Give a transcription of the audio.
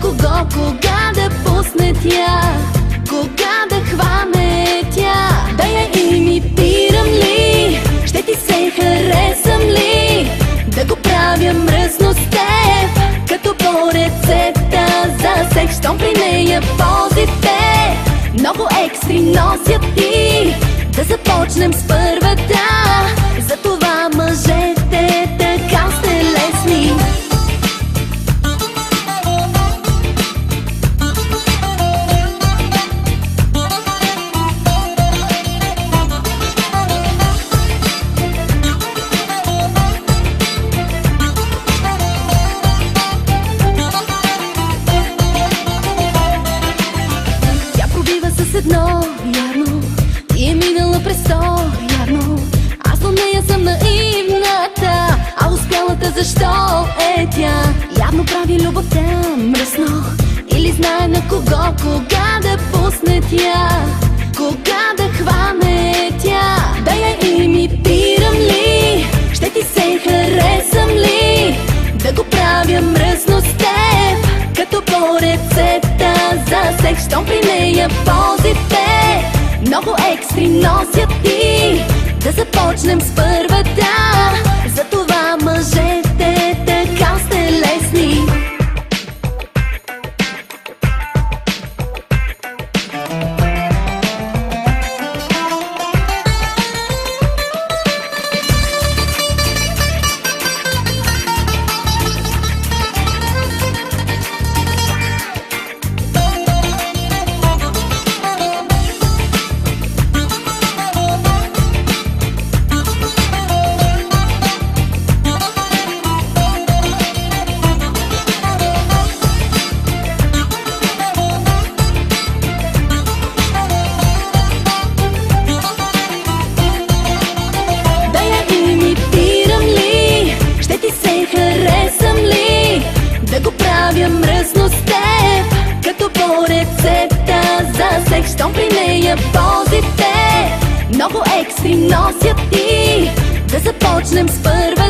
кого, кога да пусне тя, кога да хване тя. Да я имитирам ли, ще ти се харесам ли, да го правя мръсно с теб, като по рецепта за секс. Щом при нея позите много екстри носят ти, да започнем с първата. Затова мъжете така сте лесни. Тя пробива с едно, явно и е минала през то, явно. Аз от нея съм наивната, а успялата защо е тя? Явно прави любовта мръсно, или знае на кого, кога да пусне тя, кога да хване тя. Да я имитирам ли, ще ти се харесам ли, да го правя мръсно с теб, като по рецепта за секс. Щом при нея позите много екстри носят ти, да започнем с първата. Затова мъжете така сте лесни. Да го правя мръсно с теб, като по рецепта за секс. Щом при нея позите много екстри носят ти, да започнем с първа.